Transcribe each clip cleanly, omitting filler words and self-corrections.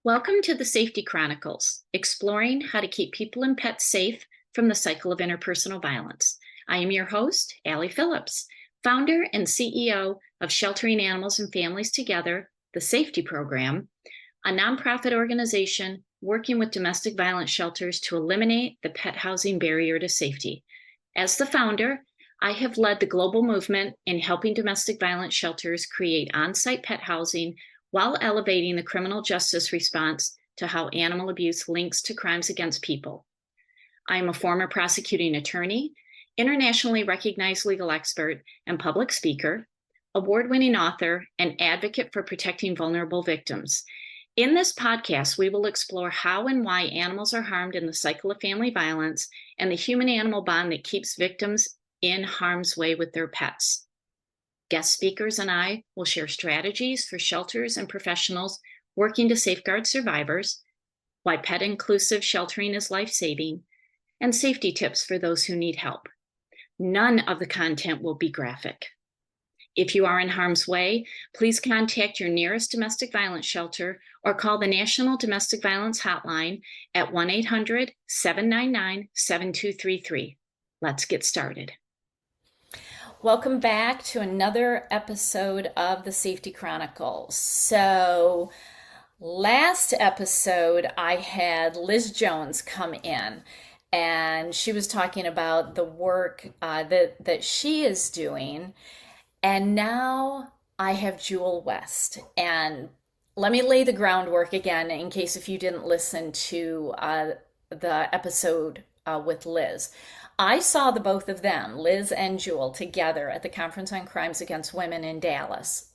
Welcome to the SAFeTy Chronicles, exploring how to keep people and pets safe from the cycle of interpersonal violence. I am your host, Allie Phillips, founder and CEO of Sheltering Animals and Families Together, the SAFeTy Program, a nonprofit organization working with domestic violence shelters to eliminate the pet housing barrier to safety. As the founder, I have led the global movement in helping domestic violence shelters create on-site pet housing while elevating the criminal justice response to how animal abuse links to crimes against people. I am a former prosecuting attorney, internationally recognized legal expert and public speaker, award-winning author, and advocate for protecting vulnerable victims. In this podcast, we will explore how and why animals are harmed in the cycle of family violence and the human-animal bond that keeps victims in harm's way with their pets. Guest speakers and I will share strategies for shelters and professionals working to safeguard survivors, why pet-inclusive sheltering is life-saving, and safety tips for those who need help. None of the content will be graphic. If you are in harm's way, please contact your nearest domestic violence shelter or call the National Domestic Violence Hotline at 1-800-799-7233. Let's get started. Welcome back to another episode of the SAFeTy Chronicles. So last episode, I had Liz Jones come in, and she was talking about the work that she is doing. And now I have Jewel West. And let me lay the groundwork again in case if you didn't listen to the episode with Liz. I saw the both of them, Liz and Jewel, together at the Conference on Crimes Against Women in Dallas.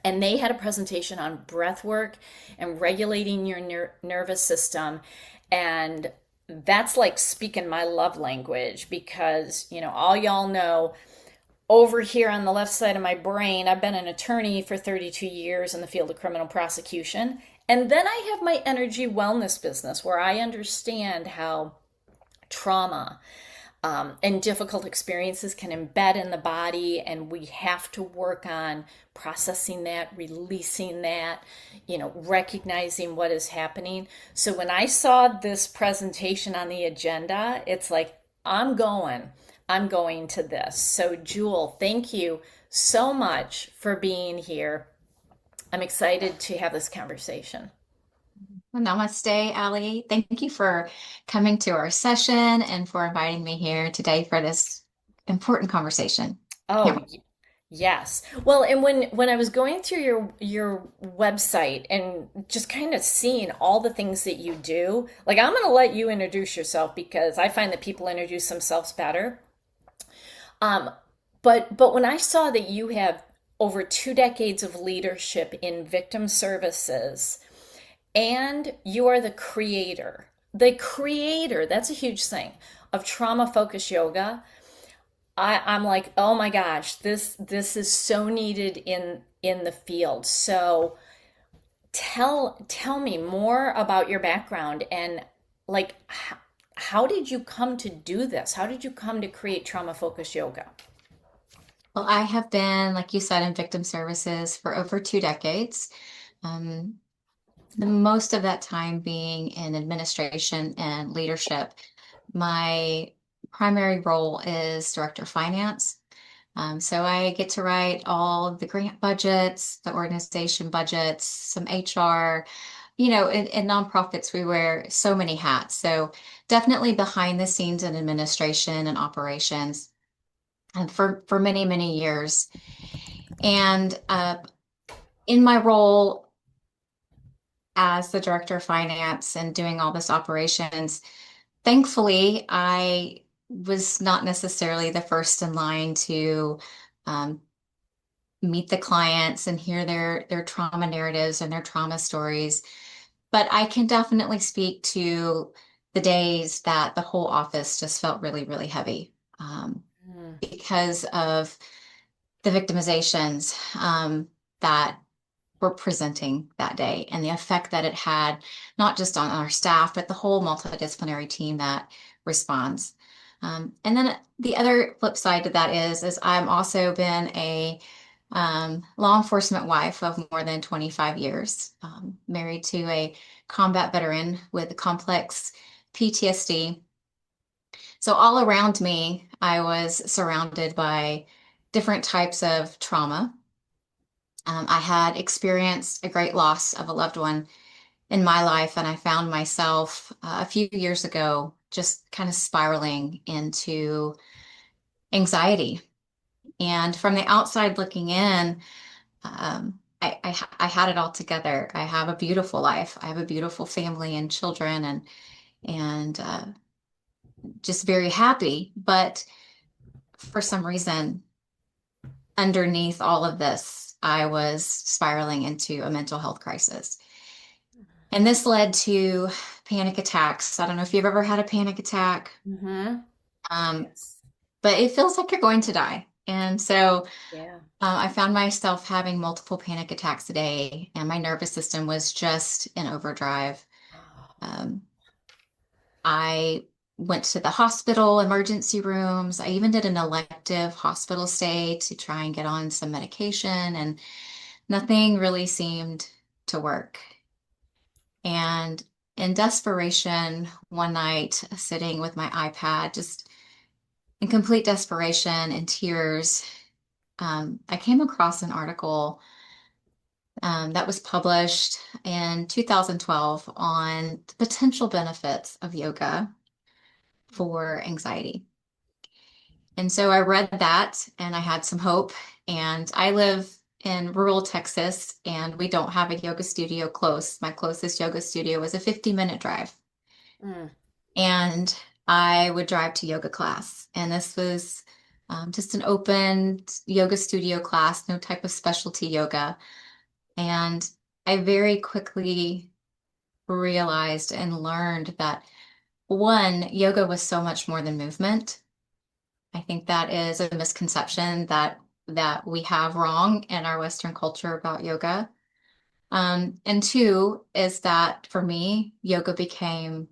And they had a presentation on breath work and regulating your nervous system. And that's like speaking my love language because, all y'all know, over here on the left side of my brain, I've been an attorney for 32 years in the field of criminal prosecution. And then I have my energy wellness business where I understand how trauma and difficult experiences can embed in the body, and we have to work on processing that, releasing that, recognizing what is happening. So when I saw this presentation on the agenda, it's like, I'm going to this. So Jewel, thank you so much for being here. I'm excited to have this conversation. Well, namaste, Allie. Thank you for coming to our session and for inviting me here today for this important conversation. Oh, yes. Well, and when I was going through your website and just kind of seeing all the things that you do, like I'm going to let you introduce yourself because I find that people introduce themselves better. But when I saw that you have over 2 decades of leadership in victim services, and you are the creator, that's a huge thing, of trauma-focused yoga. I'm like, oh my gosh, this is so needed in the field. So tell me more about your background and like how did you come to do this? How did you come to create trauma-focused yoga? Well, I have been, like you said, in victim services for over 2 decades. The most of that time being in administration and leadership. My primary role is director of finance. So I get to write all of the grant budgets, the organization budgets, some HR. In nonprofits, we wear so many hats. So definitely behind the scenes in administration and operations, and for many, many years. And in my role as the director of finance and doing all this operations, thankfully, I was not necessarily the first in line to meet the clients and hear their trauma narratives and their trauma stories. But I can definitely speak to the days that the whole office just felt really, really heavy because of the victimizations that were presenting that day and the effect that it had, not just on our staff, but the whole multidisciplinary team that responds. And then the other flip side to that is I'm also been a law enforcement wife of more than 25 years, married to a combat veteran with complex PTSD. So all around me, I was surrounded by different types of trauma. I had experienced a great loss of a loved one in my life, and I found myself a few years ago just kind of spiraling into anxiety. And from the outside looking in, I had it all together. I have a beautiful life. I have a beautiful family and children, and just very happy. But for some reason, underneath all of this, I was spiraling into a mental health crisis. And this led to panic attacks. I don't know if you've ever had a panic attack, Mm-hmm. um, Yes. but it feels like you're going to die. And so Yeah. I found myself having multiple panic attacks a day, and my nervous system was just in overdrive. Um, I went to the hospital emergency rooms. I even did an elective hospital stay to try and get on some medication, and nothing really seemed to work. And in desperation, one night, sitting with my iPad, just in complete desperation and tears, I came across an article that was published in 2012 on the potential benefits of yoga for anxiety. And so I read that and I had some hope. And I live in rural Texas and we don't have a yoga studio close. My closest yoga studio was a 50-minute drive. Mm. And I would drive to yoga class. And this was just an open yoga studio class, no type of specialty yoga. And I very quickly realized and learned that one, yoga was so much more than movement. I think that is a misconception that we have wrong in our Western culture about yoga. And two is that for me, yoga became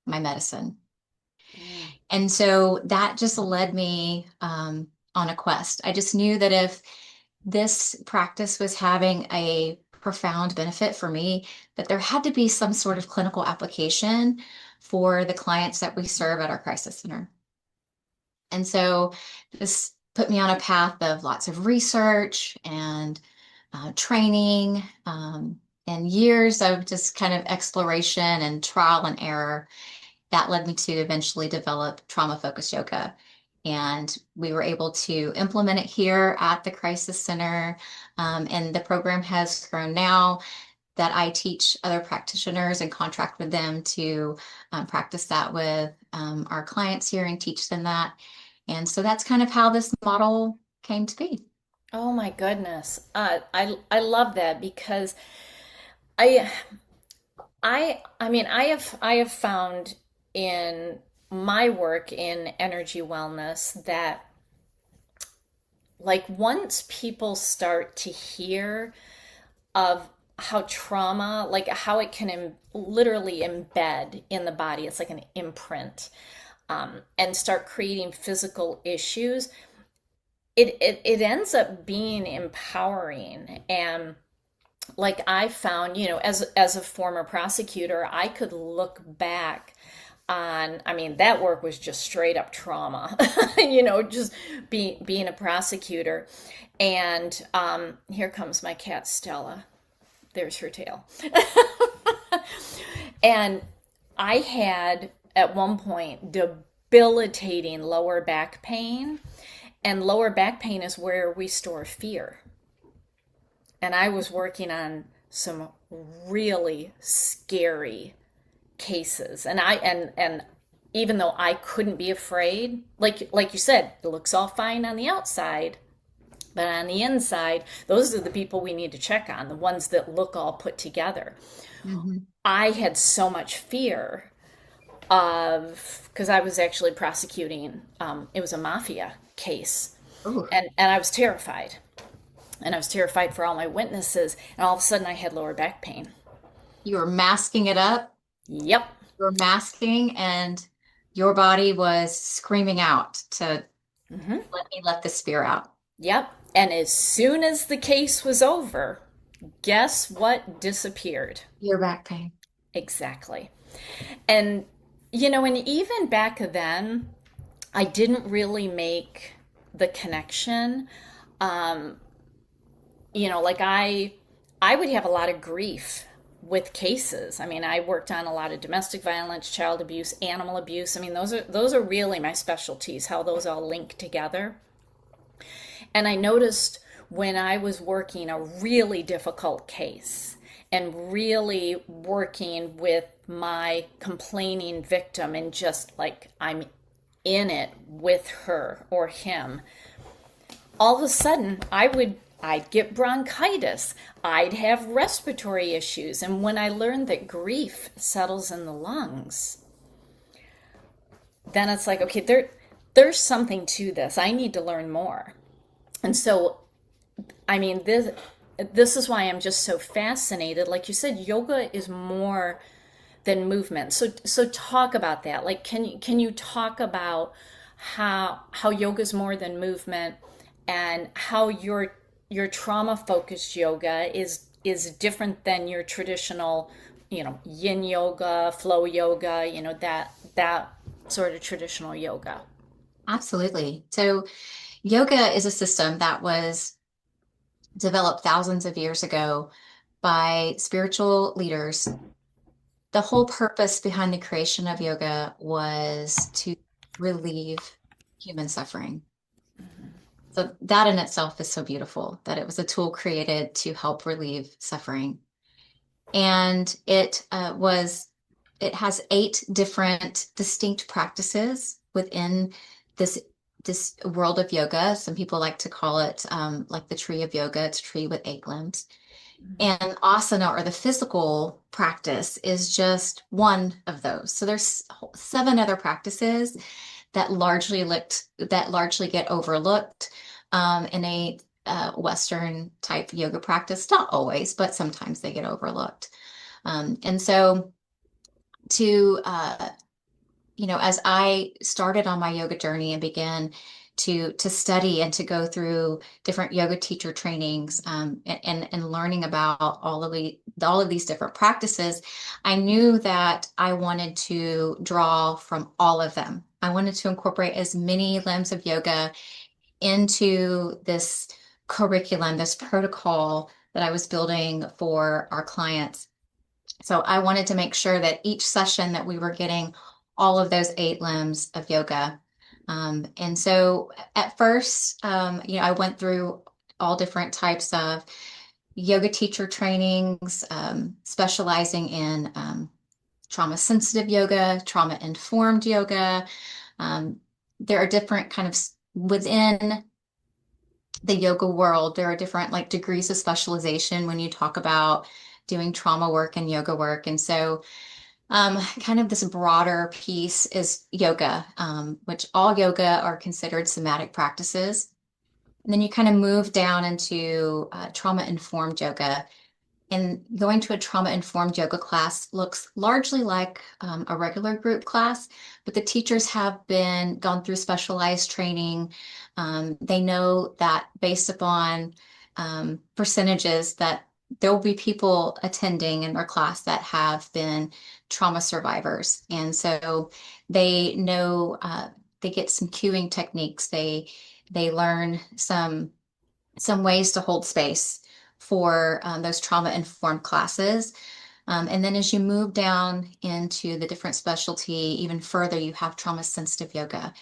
my medicine. Mm. And so that just led me on a quest. I just knew that if this practice was having a profound benefit for me, that there had to be some sort of clinical application for the clients that we serve at our crisis center. And so this put me on a path of lots of research and training, and years of just kind of exploration and trial and error that led me to eventually develop trauma focused yoga. And we were able to implement it here at the Crisis Center. And the program has grown now that I teach other practitioners and contract with them to practice that with our clients here and teach them that. And so that's kind of how this model came to be. Oh my goodness. I love that because I I have found in my work in energy wellness that like once people start to hear of how trauma, like how it can literally embed in the body, it's like an imprint, and start creating physical issues, it ends up being empowering. And like I found, as a former prosecutor, I could look back on, I mean, that work was just straight up trauma, just being a prosecutor. And here comes my cat Stella. There's her tail. And I had at one point debilitating lower back pain, and lower back pain is where we store fear. And I was working on some really scary cases. And even though I couldn't be afraid, like you said, it looks all fine on the outside, but on the inside, those are the people we need to check on, the ones that look all put together. Mhm. I had so much fear of, because I was actually prosecuting, it was a mafia case, Ooh, and I was terrified. And I was terrified for all my witnesses, and all of a sudden I had lower back pain. you were masking it up. Yep. You were masking, and your body was screaming out to Hmm. let me let this fear out. Yep. And as soon as the case was over, guess what disappeared? Your back pain. Exactly. And, and even back then, I didn't really make the connection. Um, like I would have a lot of grief with cases. I mean, I worked on a lot of domestic violence, child abuse, animal abuse. I mean, those are really my specialties, how those all link together. And I noticed when I was working a really difficult case and really working with my complaining victim and just like I'm in it with her or him, all of a sudden I'd get bronchitis, I'd have respiratory issues, and when I learned that grief settles in the lungs, then it's like, okay, there's something to this. I need to learn more. And so, I mean, this is why I'm just so fascinated. Like you said, yoga is more than movement. So talk about that. Like, can you talk about how yoga is more than movement, and how your trauma focused yoga is different than your traditional, yin yoga, flow yoga, that sort of traditional yoga. Absolutely. So yoga is a system that was developed thousands of years ago by spiritual leaders. The whole purpose behind the creation of yoga was to relieve human suffering. So that in itself is so beautiful that it was a tool created to help relieve suffering. And it has 8 different distinct practices within this this world of yoga. Some people like to call it like the tree of yoga. It's a tree with 8 limbs. And asana, or the physical practice, is just one of those. So there's 7 other practices that largely get overlooked in a Western type yoga practice. Not always, but sometimes they get overlooked. And so to as I started on my yoga journey and began to study and to go through different yoga teacher trainings, and learning about all of these different practices, I knew that I wanted to draw from all of them. I wanted to incorporate as many limbs of yoga into this curriculum, this protocol that I was building for our clients. So I wanted to make sure that each session that we were getting all of those 8 limbs of yoga. And so at first, I went through all different types of yoga teacher trainings, specializing in trauma sensitive yoga, trauma informed yoga. Um, there are different kind of within the yoga world, there are different like degrees of specialization when you talk about doing trauma work and yoga work. And so kind of this broader piece is yoga, which all yoga are considered somatic practices. And then you kind of move down into trauma-informed yoga. And going to a trauma-informed yoga class looks largely like a regular group class, but the teachers have gone through specialized training. They know that based upon percentages that there will be people attending in their class that have been trauma survivors. And so they know, they get some cueing techniques. They learn some ways to hold space for those trauma-informed classes. And then as you move down into the different specialty even further, you have trauma-sensitive yoga.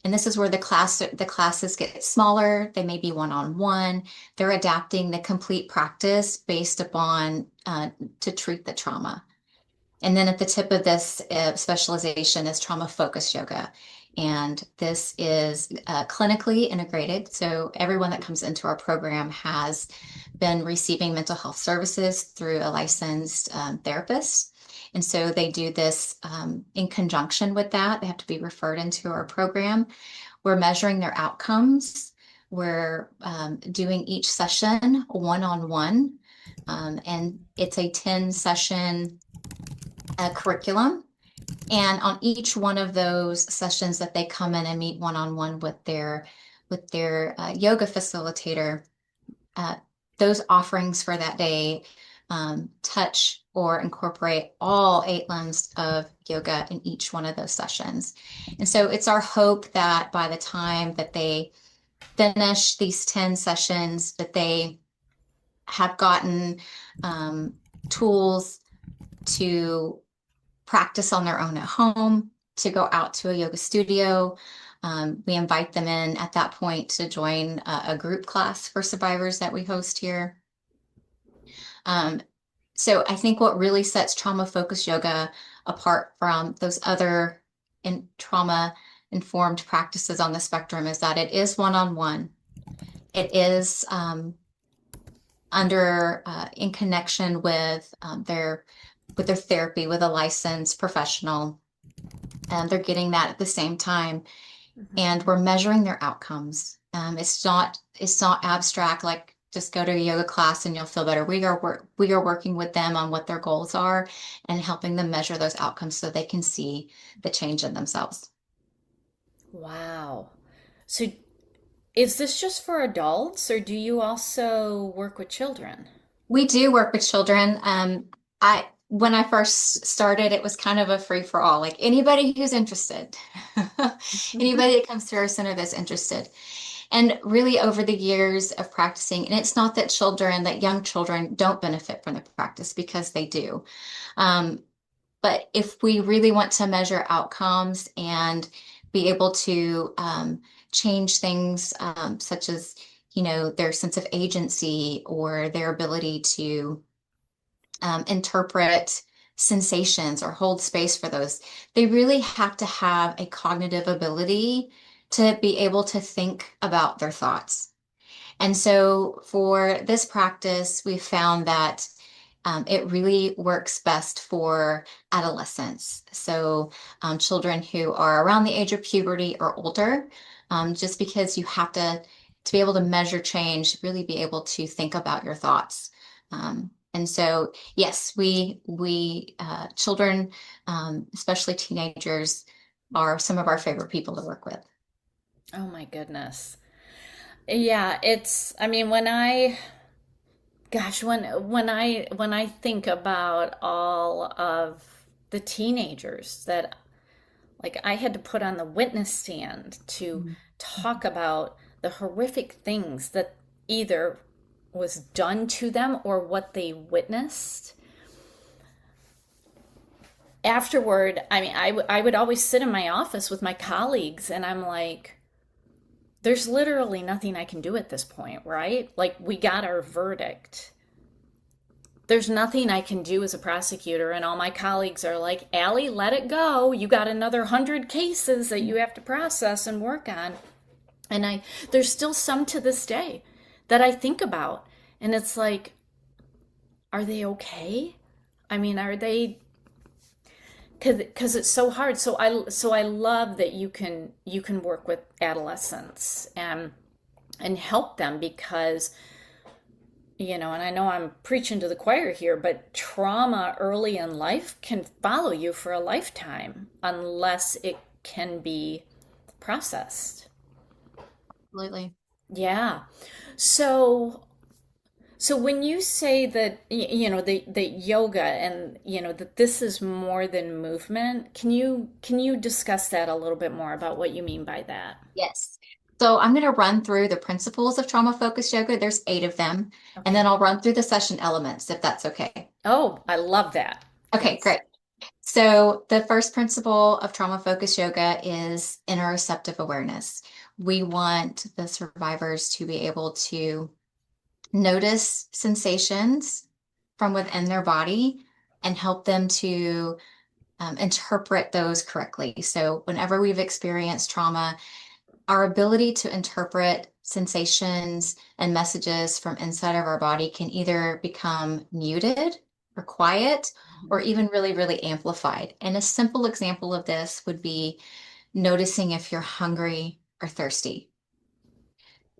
And this is where the classes get smaller. They may be one-on-one. They're adapting the complete practice based upon to treat the trauma. And then at the tip of this specialization is trauma-focused yoga. And this is clinically integrated. So everyone that comes into our program has been receiving mental health services through a licensed therapist. And so they do this in conjunction with that. They have to be referred into our program. We're measuring their outcomes. We're doing each session one-on-one. And it's a 10-session curriculum. And on each one of those sessions that they come in and meet one-on-one with their with their yoga facilitator, uh, those offerings for that day touch or incorporate all 8 limbs of yoga in each one of those sessions. And so it's our hope that by the time that they finish these 10 sessions, that they have gotten tools to practice on their own at home, to go out to a yoga studio. We invite them in at that point to join a group class for survivors that we host here. So I think what really sets trauma-focused yoga apart from those other trauma-informed practices on the spectrum is that it is one-on-one. It is in connection with their therapy with a licensed professional, and they're getting that at the same time. And we're measuring their outcomes. It's not abstract, like just go to a yoga class and you'll feel better. We are working with them on what their goals are and helping them measure those outcomes so they can see the change in themselves. Wow. So is this just for adults, or do you also work with children? We do work with children. When I first started, it was kind of a free for all, like anybody who's interested, anybody that comes to our center that's interested. And really over the years of practicing, and it's not that young children don't benefit from the practice, because they do. But if we really want to measure outcomes and be able to change things, such as, their sense of agency or their ability to interpret sensations or hold space for those, they really have to have a cognitive ability to be able to think about their thoughts. And so for this practice, we found that it really works best for adolescents. So children who are around the age of puberty or older, just because you have to be able to measure change, really be able to think about your thoughts. And so, yes, children, especially teenagers, are some of our favorite people to work with. Oh my goodness. Yeah, I mean, when I think about all of the teenagers that, like, I had to put on the witness stand to Mhm. talk about the horrific things that either was done to them or what they witnessed. Afterward, I mean, I would always sit in my office with my colleagues, and I'm like, there's literally nothing I can do at this point, right? Like, we got our verdict. There's nothing I can do as a prosecutor, and all my colleagues are like, Allie, let it go. You got another 100 cases that you have to process and work on. And there's still some to this day that I think about, and it's like, are they okay? I mean, are they? Because it's so hard. So I love that you can work with adolescents and help them, because and I know I'm preaching to the choir here, but trauma early in life can follow you for a lifetime unless it can be processed. Absolutely. Yeah. So so when you say that that yoga, and that this is more than movement, can you discuss that a little bit more about what you mean by that? Yes. So I'm going to run through the principles of trauma-focused yoga. There's 8 of them. And then Okay. I'll run through the session elements, if that's okay. Oh, I love that. Okay, Yes. great. So the first principle of trauma-focused yoga is interoceptive awareness. We want the survivors to be able to notice sensations from within their body and help them to interpret those correctly. So whenever we've experienced trauma, our ability to interpret sensations and messages from inside of our body can either become muted or quiet, or even really, really amplified. And a simple example of this would be noticing if you're hungry or thirsty.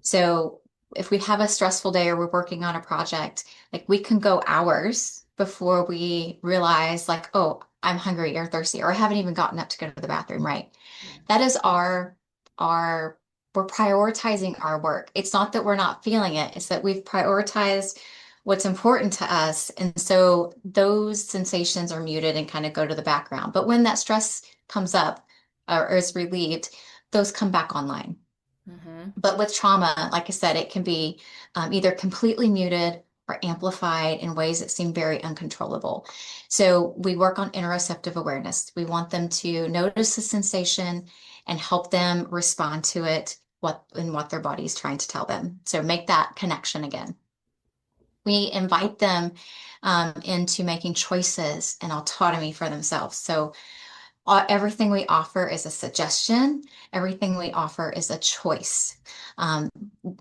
So if we have a stressful day or we're working on a project, like we can go hours before we realize, like, oh, I'm hungry or thirsty, or I haven't even gotten up to go to the bathroom, right? That is our we're prioritizing our work. It's not that we're not feeling it, it's that we've prioritized what's important to us. And so those sensations are muted and kind of go to the background. But when that stress comes up or is relieved, those come back online. Mm-hmm. But with trauma, like I said, it can be either completely muted or amplified in ways that seem very uncontrollable. So we work on interoceptive awareness. We want them to notice the sensation and help them respond to it, what their body is trying to tell them. So make that connection again. We invite them into making choices and autonomy for themselves. So everything we offer is a suggestion. Everything we offer is a choice, um,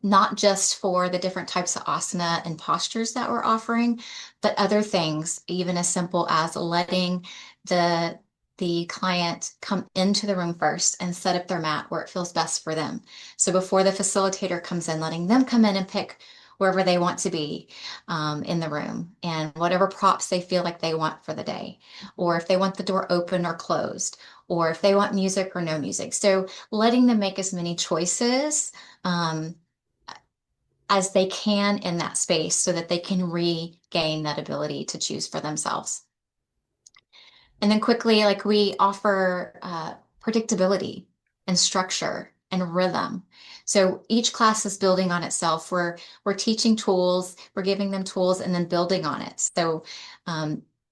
not just for the different types of asana and postures that we're offering, but other things, even as simple as letting the client come into the room first and set up their mat where it feels best for them. So before the facilitator comes in, letting them come in and pick wherever they want to be in the room and whatever props they feel like they want for the day, or if they want the door open or closed, or if they want music or no music. So letting them make as many choices um, as they can in that space so that they can regain that ability to choose for themselves. And then quickly, like we offer predictability and structure and rhythm. So each class is building on itself. We're teaching tools, we're giving them tools, and then building on it. So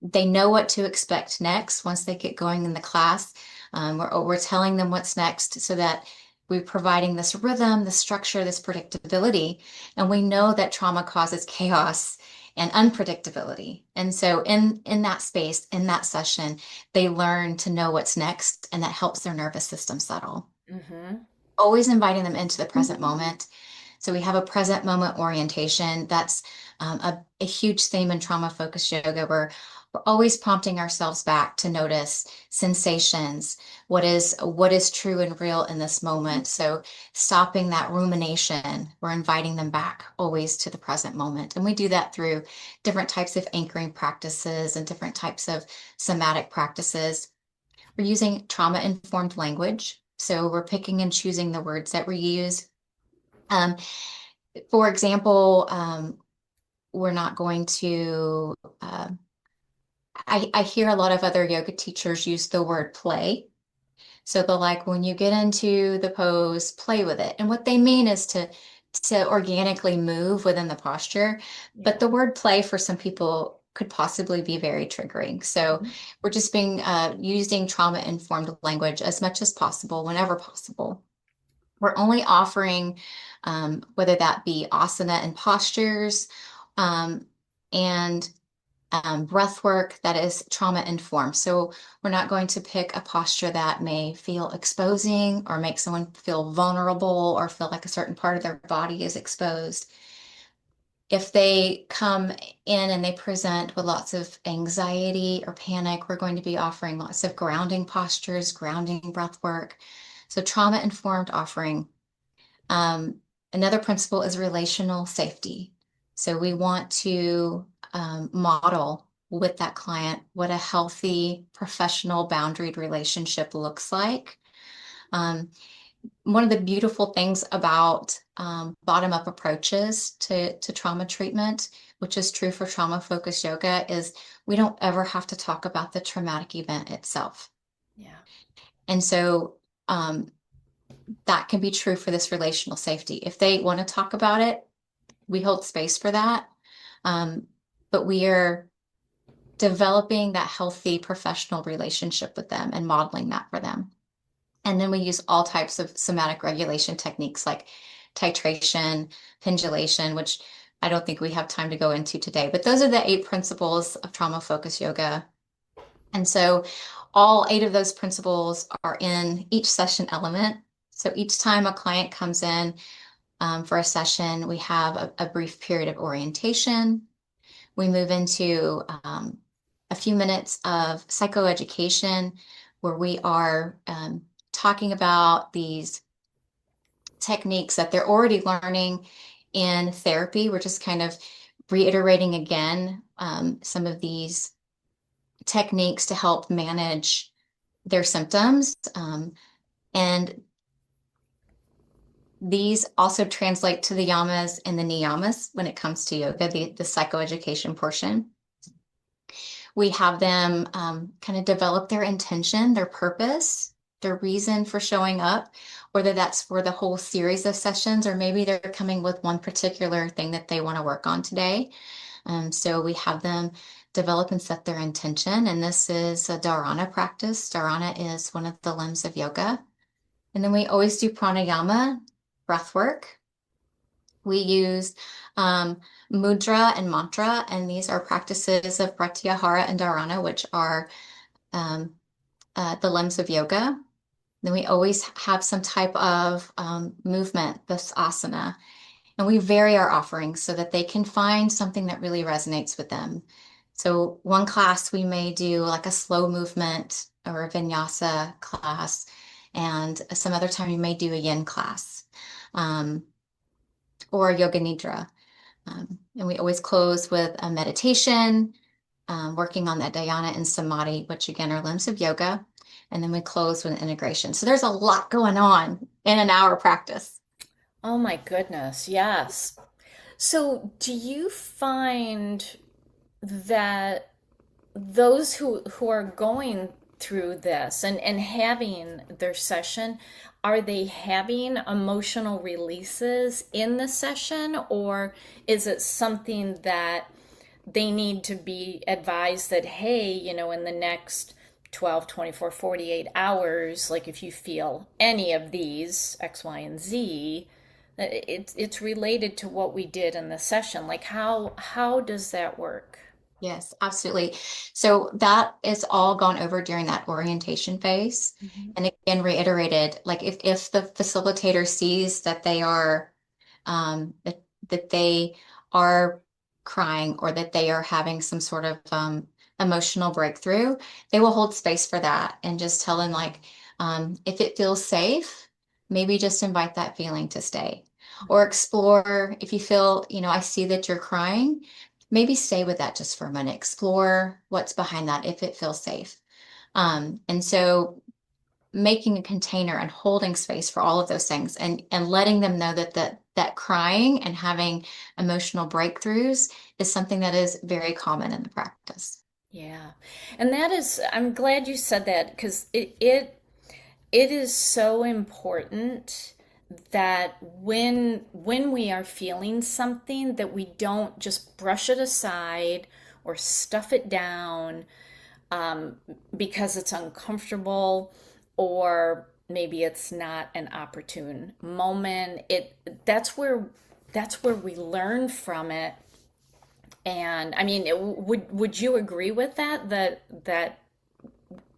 they know what to expect next once they get going in the class. We're telling them what's next so that we're providing this rhythm, this structure, this predictability. And we know that trauma causes chaos and unpredictability. And so in that space, in that session, they learn to know what's next, and that helps their nervous system settle. Mm-hmm. Always inviting them into the present moment. So we have a present moment orientation. That's a huge theme in trauma focused yoga, where we're always prompting ourselves back to notice sensations, what is true and real in this moment. So stopping that rumination, we're inviting them back always to the present moment. And we do that through different types of anchoring practices and different types of somatic practices. We're using trauma informed language. So we're picking and choosing the words that we use. Um, for example, we're not going to, I hear a lot of other yoga teachers use the word play. So they're like, when you get into the pose, play with it. And what they mean is to organically move within the posture. But Yeah. the word play for some people could possibly be very triggering. So Mm-hmm. we're just being using trauma-informed language as much as possible, whenever possible. We're only offering whether that be asana and postures and breath work that is trauma informed. So we're not going to pick a posture that may feel exposing or make someone feel vulnerable or feel like a certain part of their body is exposed. If they come in and they present with lots of anxiety or panic, we're going to be offering lots of grounding postures, grounding breath work. So trauma informed offering. Another principle is relational safety. So we want to model with that client what a healthy professional boundaried relationship looks like. Um, One of the beautiful things about bottom-up approaches to trauma treatment, which is true for trauma-focused yoga, is we don't ever have to talk about the traumatic event itself. Yeah. And so that can be true for this relational safety. If they want to talk about it, we hold space for that. But we are developing that healthy professional relationship with them and modeling that for them. And then we use all types of somatic regulation techniques like titration, pendulation, which I don't think we have time to go into today, but those are the 8 principles of trauma-focused yoga. And so all 8 of those principles are in each session element. So each time a client comes in for a session, we have a brief period of orientation. We move into a few minutes of psychoeducation where we are talking about these techniques that they're already learning in therapy. We're just kind of reiterating again some of these techniques to help manage their symptoms. And These also translate to the yamas and the niyamas when it comes to yoga, the psychoeducation portion. We have them kind of develop their intention, their purpose, their reason for showing up, whether that's for the whole series of sessions or maybe they're coming with one particular thing that they want to work on today. So we have them develop and set their intention. And this is a dharana practice. Dharana is one of the limbs of yoga. And then we always do pranayama, breath work. We use mudra and mantra, and these are practices of pratyahara and dharana, which are um, the limbs of yoga. Then we always have some type of movement, this asana, and we vary our offerings so that they can find something that really resonates with them. So one class we may do like a slow movement or a vinyasa class, and some other time you may do a yin class or a yoga nidra. And we always close with a meditation, working on that dhyana and samadhi, which again are limbs of yoga. And then we close with integration. So there's a lot going on in an hour practice. Oh my goodness, yes. So, do you find that those who are going through this and having their session, are they having emotional releases in the session, or is it something that they need to be advised that, hey, in the next 12, 24, 48 hours, like if you feel any of these X, Y, and Z, it's related to what we did in the session. Like how does that work? Yes, absolutely. So that is all gone over during that orientation phase. Mhm. And again, reiterated, like if the facilitator sees that they are that they are crying or that they are having some sort of emotional breakthrough, they will hold space for that and just tell them like if it feels safe, maybe just invite that feeling to stay. Or explore if you feel, I see that you're crying, maybe stay with that just for a minute, explore what's behind that if it feels safe. And so making a container and holding space for all of those things and letting them know that crying and having emotional breakthroughs is something that is very common in the practice. Yeah. And that is, I'm glad you said that because it is so important that when we are feeling something that we don't just brush it aside or stuff it down because it's uncomfortable or maybe it's not an opportune moment. That's where we learn from it. And I mean, would you agree with that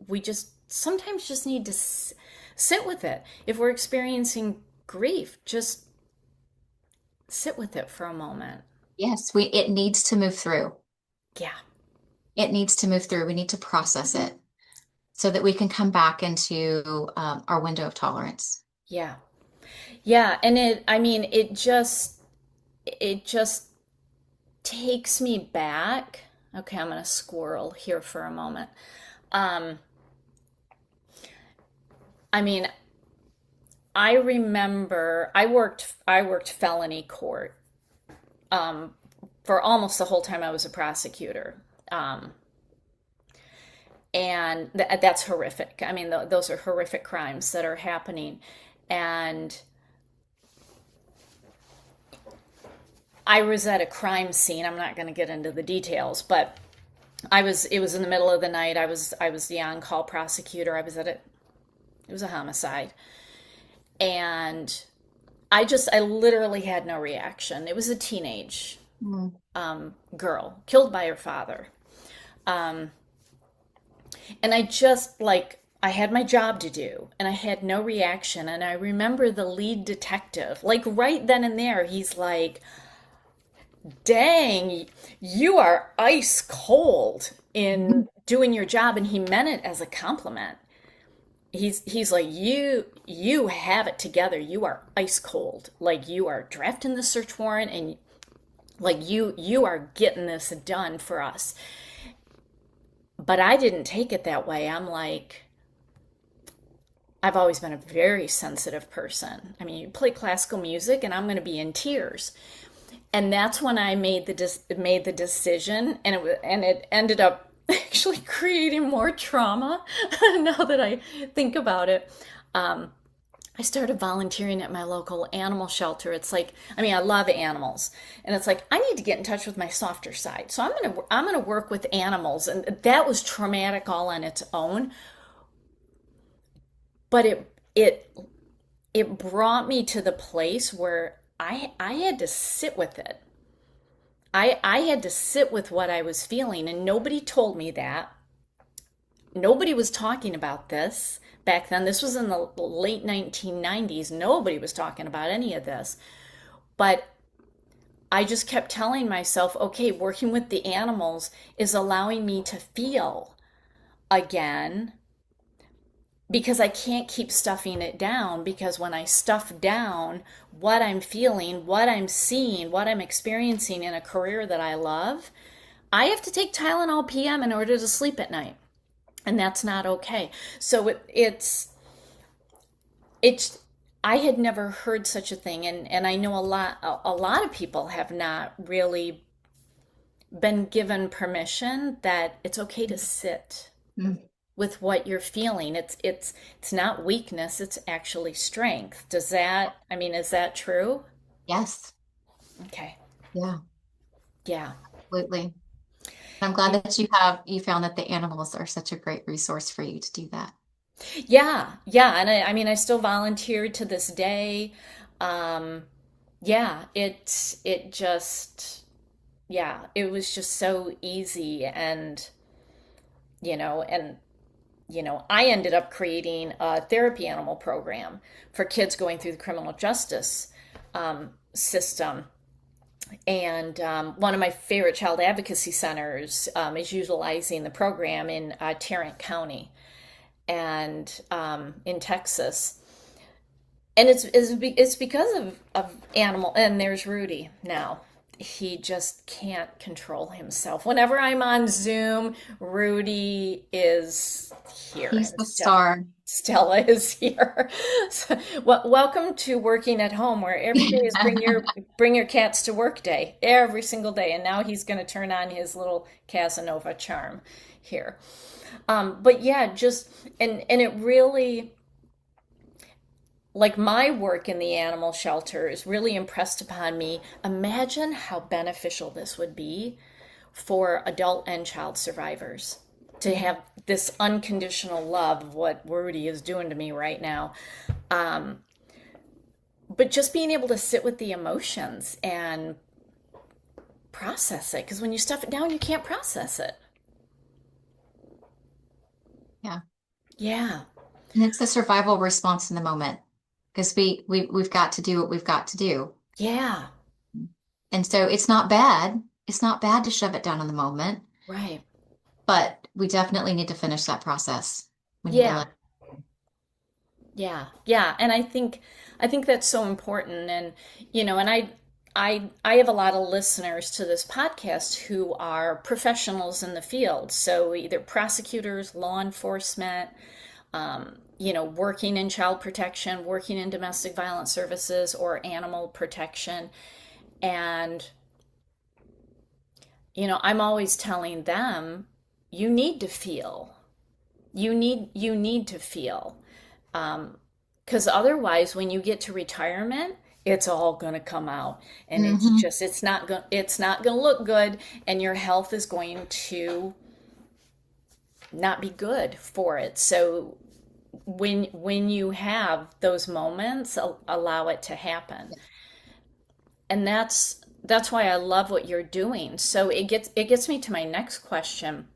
we just sometimes just need to sit with it? If we're experiencing grief, just sit with it for a moment. Yes, it needs to move through. Yeah. It needs to move through. We need to process it so that we can come back into our window of tolerance. Yeah. Yeah, and I mean, it just takes me back. Okay, I'm gonna squirrel here for a moment. Um, I mean, I remember I worked felony court um, for almost the whole time I was a prosecutor. Um, and that's horrific. I mean, those are horrific crimes that are happening. And I was at a crime scene. I'm not going to get into the details, but it was in the middle of the night. I was the on-call prosecutor. It was a homicide. And I literally had no reaction. It was a teenage Mm. girl killed by her father. Um, and I had my job to do and I had no reaction. And I remember the lead detective, like right then and there, he's like, dang, you are ice cold in doing your job. And he meant it as a compliment. He's like, you have it together. You are ice cold. Like you are drafting the search warrant and like you are getting this done for us. But I didn't take it that way. I'm like, I've always been a very sensitive person. I mean, you play classical music and I'm going to be in tears. And that's when I made the decision, and it ended up actually creating more trauma. Now that I think about it, um, I started volunteering at my local animal shelter. It's like, I mean, I love animals, and it's like I need to get in touch with my softer side. So I'm gonna work with animals, and that was traumatic all on its own. But it brought me to the place where I had to sit with it. I had to sit with what I was feeling, and nobody told me that. Nobody was talking about this back then. This was in the late 1990s. Nobody was talking about any of this. But I just kept telling myself, okay, working with the animals is allowing me to feel again because I can't keep stuffing it down. Because when I stuff down what I'm feeling, what I'm seeing, what I'm experiencing in a career that I love, I have to take Tylenol PM in order to sleep at night. And that's not okay. So it's I had never heard such a thing, and I know a lot of people have not really been given permission that it's okay to sit Mm. with what you're feeling. It's not weakness, it's actually strength. Does that, I mean, is that true? Yes. Okay. Yeah, Yeah. absolutely. I'm glad that you found that the animals are such a great resource for you to do that. Yeah. Yeah. And I mean, I still volunteer to this day. Um, yeah, it just, yeah, it was just so easy. And, you know, and, I ended up creating a therapy animal program for kids going through the criminal justice system. And one of my favorite child advocacy centers is utilizing the program in Tarrant County and in Texas. And it's because of animal. And there's Rudy now. He just can't control himself. Whenever I'm on Zoom, Rudy is here, He's and the star. Stella is here. So, welcome to working at home, where every day is bring your cats to work day, every single day. And now he's going to turn on his little Casanova charm here. But yeah, just and it really, like, my work in the animal shelter is really impressed upon me. Imagine how beneficial this would be for adult and child survivors to have this unconditional love of what Rudy is doing to me right now. Um, but just being able to sit with the emotions and process it, because when you stuff it down, you can't process it. Yeah. Yeah, And it's the survival response in the moment because we've got to do what we've got to do. yeah, And so it's not bad. It's not bad to shove it down in the moment, right. but we definitely need to finish that process. We need to Yeah, let. yeah, yeah. And I think that's so important. And and I have a lot of listeners to this podcast who are professionals in the field. So either prosecutors, law enforcement, working in child protection, working in domestic violence services, or animal protection. And, I'm always telling them, you need to feel. You need to feel. Because otherwise, when you get to retirement, it's all going to come out, and Mhm. it's not going to look good, and your health is going to not be good for it. So when you have those moments, allow it to happen. And that's why I love what you're doing. So it gets me to my next question.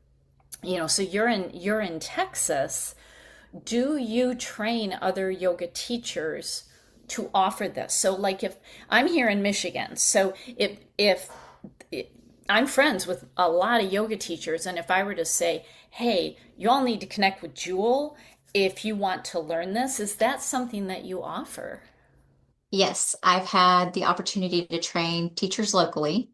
So you're in Texas. Do you train other yoga teachers to offer this? So, like, if I'm here in Michigan, so if I'm friends with a lot of yoga teachers, and if I were to say, hey, you all need to connect with Jewel if you want to learn this, is that something that you offer? Yes, I've had the opportunity to train teachers locally.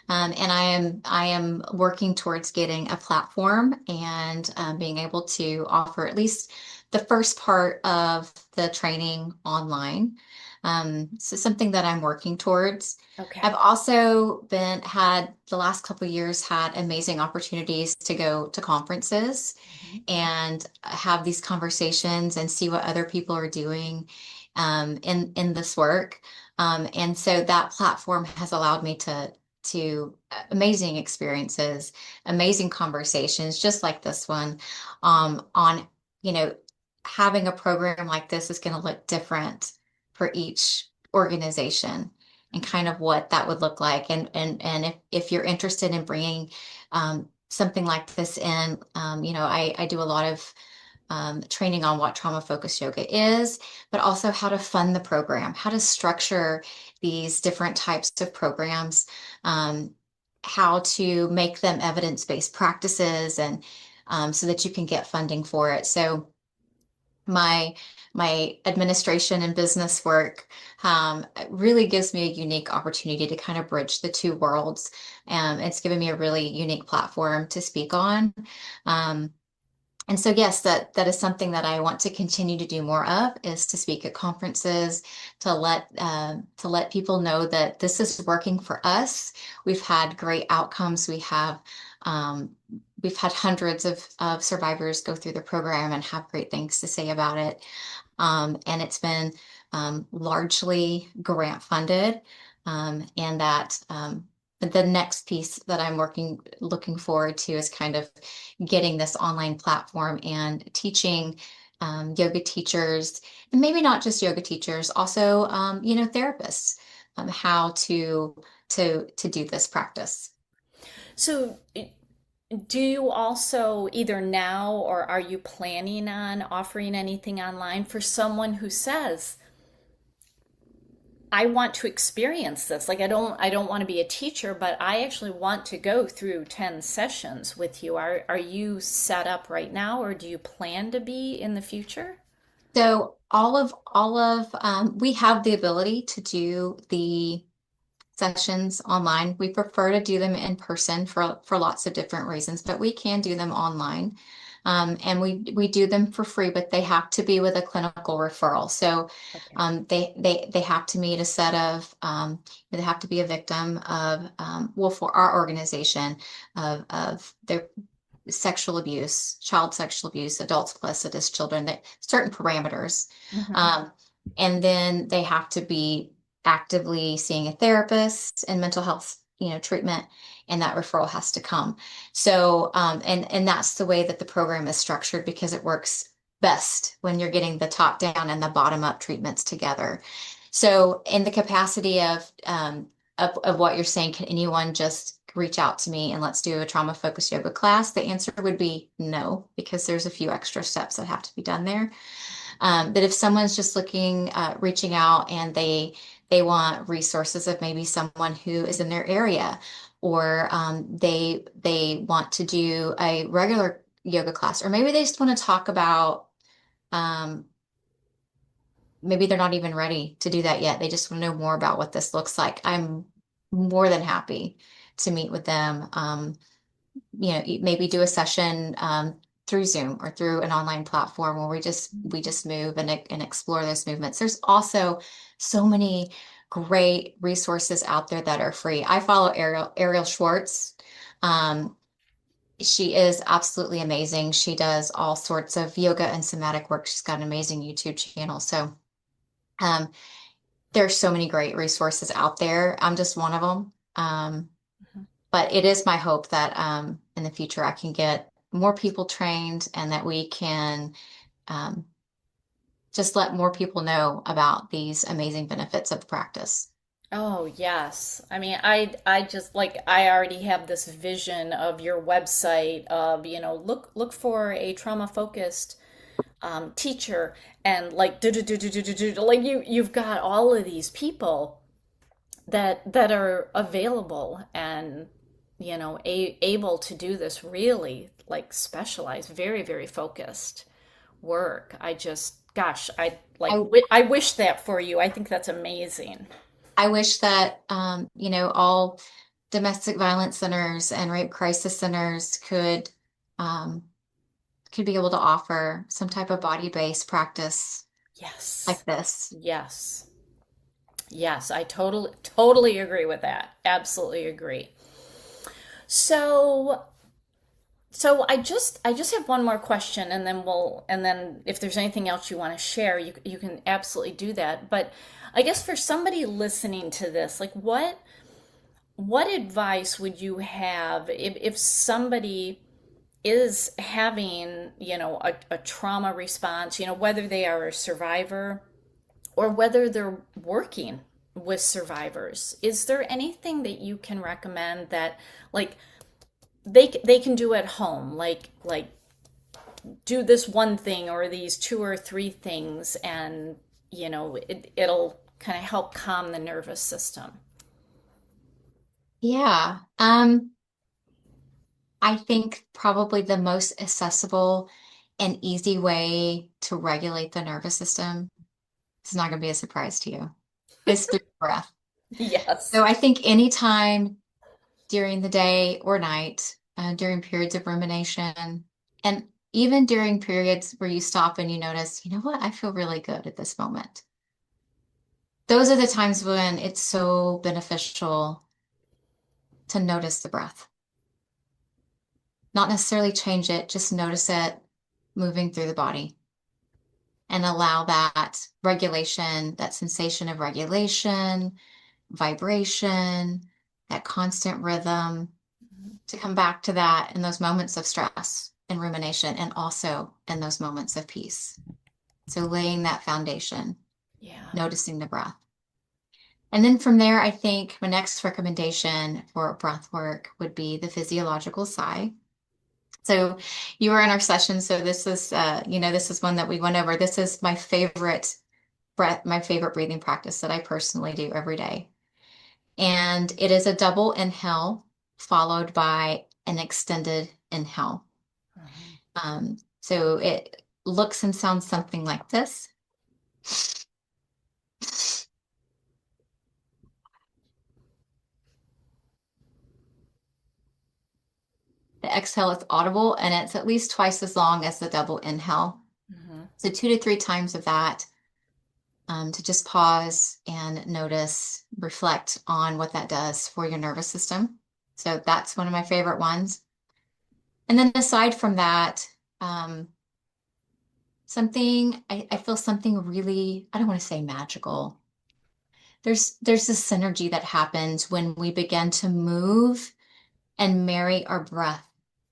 And I am working towards getting a platform and being able to offer at least the first part of the training online. So something that I'm working towards. I've Okay. also had the last couple of years had amazing opportunities to go to conferences Mhm. and have these conversations and see what other people are doing in this work. And so that platform has allowed me to amazing experiences, amazing conversations, just like this one, on, you know, having a program like this is going to look different for each organization and kind of what that would look like. And if you're interested in bringing something like this in, I do a lot of training on what trauma focused yoga is, but also how to fund the program, how to structure these different types of programs, um, how to make them evidence-based practices, and so that you can get funding for it. So my my administration and business work really gives me a unique opportunity to kind of bridge the two worlds. It's given me a really unique platform to speak on. Um, and so, yes, that is something that I want to continue to do more of, is to speak at conferences, to let people know that this is working for us. We've had great outcomes. Um, we've had hundreds of survivors go through the program and have great things to say about it. And it's been largely grant funded, and that. But the next piece that looking forward to is kind of getting this online platform and teaching yoga teachers, and maybe not just yoga teachers, also therapists, how to do this practice. So, do you also either now or are you planning on offering anything online for someone who says, I want to experience this. Like I don't want to be a teacher, but I actually want to go through 10 sessions with you. Are you set up right now or do you plan to be in the future? So we have the ability to do the sessions online. We prefer to do them in person for lots of different reasons, but we can do them online. And we do them for free, but they have to be with a clinical referral. So Okay. they have to meet a set of they have to be a victim of well, for our organization, of their sexual abuse, child sexual abuse, adults plus sadist children, that certain parameters. Hmm. Um, and then they have to be actively seeing a therapist and mental health, treatment, and that referral has to come. So, and that's the way that the program is structured, because it works best when you're getting the top down and the bottom up treatments together. So, in the capacity of what you're saying, can anyone just reach out to me and let's do a trauma focused yoga class? The answer would be no, because there's a few extra steps that have to be done there. But if someone's just reaching out, and they want resources of maybe someone who is in their area, or they want to do a regular yoga class, or maybe they just want to talk about um, maybe they're not even ready to do that yet. They just want to know more about what this looks like. I'm more than happy to meet with them. Maybe do a session through Zoom or through an online platform where we just move and explore those movements. There's also so many great resources out there that are free. I follow Ariel Schwartz. Um, she is absolutely amazing. She does all sorts of yoga and somatic work. She's got an amazing YouTube channel. So um, there's so many great resources out there. I'm just one of them. But it is my hope that in the future I can get more people trained, and that we can um, just let more people know about these amazing benefits of the practice. Oh, yes. I mean, I just like I already have this vision of your website of, look for a trauma focused teacher and like like you've got all of these people that are available and able to do this really like specialized, very, very focused work. I just, gosh, I I wish that for you. I think that's amazing. I wish that all domestic violence centers and rape crisis centers could um, could be able to offer some type of body-based practice Yes. like this. Yes. Yes, I totally agree with that. Absolutely agree. So I just have one more question, and then if there's anything else you want to share, you can absolutely do that. But I guess for somebody listening to this, like what advice would you have if somebody is having, a trauma response, whether they are a survivor or whether they're working with survivors? Is there anything that you can recommend that, like, they can do at home, like do this one thing or these two or three things, and it'll kind of help calm the nervous system? Yeah. I think probably the most accessible and easy way to regulate the nervous system is not going to be a surprise to you. Is through breath. So Yes. I think anytime during the day or night, during periods of rumination, and even during periods where you stop and you notice, you know what, I feel really good at this moment. Those are the times when it's so beneficial to notice the breath. Not necessarily change it, just notice it moving through the body and allow that regulation, that sensation of regulation, vibration, that constant rhythm to come back to that in those moments of stress and rumination, and also in those moments of peace. So laying that foundation, Yeah. noticing the breath. And then from there, I think my next recommendation for breath work would be the physiological sigh. So you were in our session, so this is, this is one that we went over. This is my favorite breath, my favorite breathing practice that I personally do every day. And it is a double inhale followed by an extended inhale. Mhm. So it looks and sounds something like this. The exhale is audible and it's at least twice as long as the double inhale. Mhm. So 2 to 3 times of that, to just pause and notice, reflect on what that does for your nervous system. So that's one of my favorite ones. And then aside from that, um, I feel something really, I don't want to say magical. There's this synergy that happens when we begin to move and marry our breath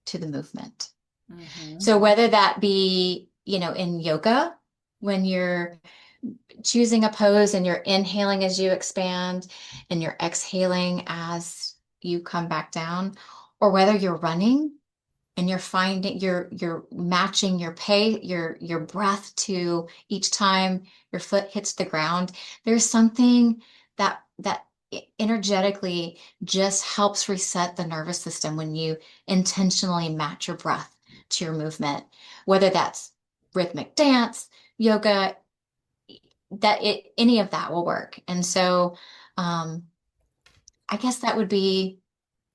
to the movement. Mhm. So whether that be, in yoga, when you're choosing a pose and you're inhaling as you expand and you're exhaling as you come back down, or whether you're running and you're finding you're matching your your breath to each time your foot hits the ground. There's something that energetically just helps reset the nervous system when you intentionally match your breath to your movement, whether that's rhythmic dance, yoga, any of that will work. And so um, I guess that would be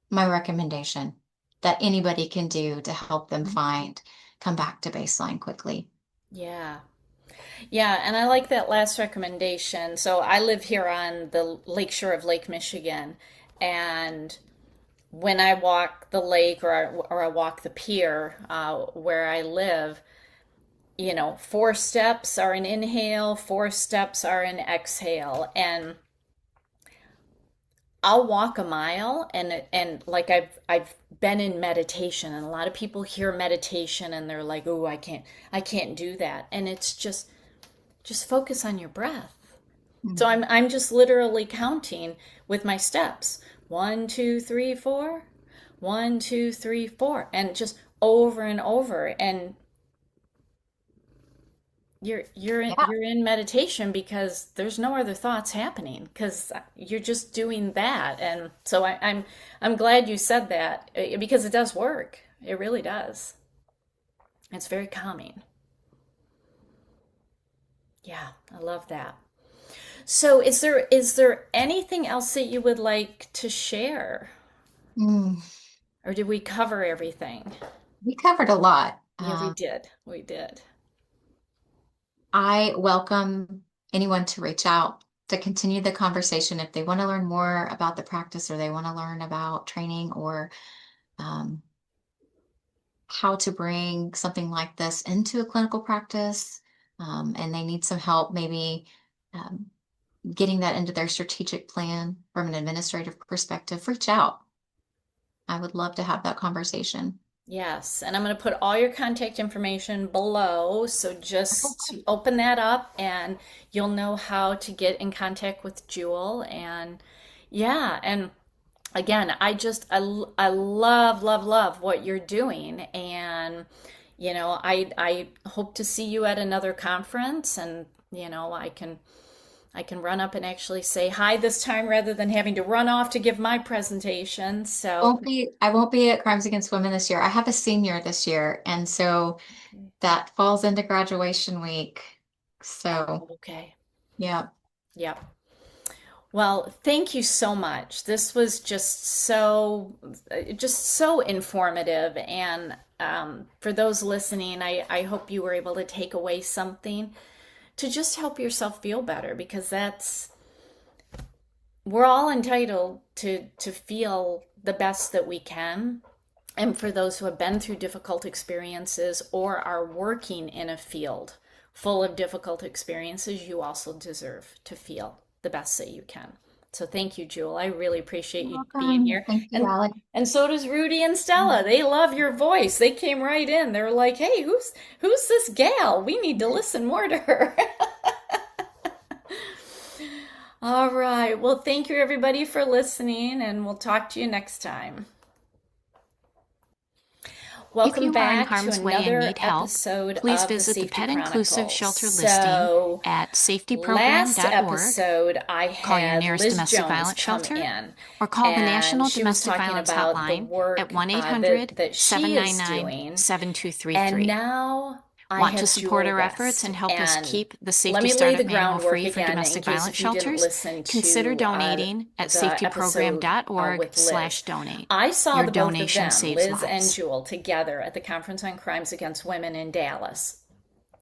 my recommendation that anybody can do to help them come back to baseline quickly. Yeah. Yeah, and I like that last recommendation. So I live here on the lakeshore of Lake Michigan, and when I walk the lake, or I walk the pier where I live, 4 steps are an inhale, 4 steps are an exhale, and I'll walk a mile, and like I've been in meditation, and a lot of people hear meditation and they're like, "Oh, I can't do that." And it's just focus on your breath. So Mhm. I'm just literally counting with my steps. 1, 2, 3, 4. 1, 2, 3, 4, and just over and over. And Yeah, you're in meditation because there's no other thoughts happening, because you're just doing that. And so I'm glad you said that, because it does work. It really does. It's very calming. Yeah, I love that. So is there anything else that you would like to share? Mm, Or did we cover everything? we covered a lot. Yeah, we did. We did. I welcome anyone to reach out to continue the conversation if they want to learn more about the practice or they want to learn about training or um, how to bring something like this into a clinical practice. And they need some help maybe um, getting that into their strategic plan from an administrative perspective, reach out. I would love to have that conversation. Yes, and I'm going to put all your contact information below. So just Okay. open that up and you'll know how to get in contact with Jewel. And yeah, and again, I love, love, love what you're doing. And, I hope to see you at another conference and, I can run up and actually say hi this time rather than having to run off to give my presentation. So, I won't be at Crimes Against Women this year. I have a senior this year, and so okay. that falls into graduation week. So, Oh, okay. yeah. Yep. Well, thank you so much. This was just so informative. And for those listening, I hope you were able to take away something to just help yourself feel better because we're all entitled to feel the best that we can. And for those who have been through difficult experiences or are working in a field full of difficult experiences, you also deserve to feel the best that you can. So thank you, Jewel. I really appreciate You're you being welcome. here. Thank you, And Allie. and so does Rudy and Stella. They love your voice. They came right in. They're like, "Hey, who's this gal? We need to listen more to her." All right. Well, thank you everybody for listening, and we'll talk to you next time. If Welcome you are in back to harm's way and another need help, episode please of the visit the Safety Pet Inclusive Chronicles. Shelter listing So, at last safetyprogram.org. episode, I Call your had nearest Liz domestic Jones violence come shelter in, or call the and National she was Domestic talking Violence about the Hotline at work 1 800 that she is 799 doing. And 7233. now I Want to have support Jewel our efforts West. and help us And keep the let Safety me lay the Startup Manual groundwork free for again in domestic case violence if you didn't shelters? listen Consider to donating at the episode safetyprogram.org with Liz. slash donate. I saw Your the both of donation them, saves Liz and lives. Jewel, together at the Conference on Crimes Against Women in Dallas.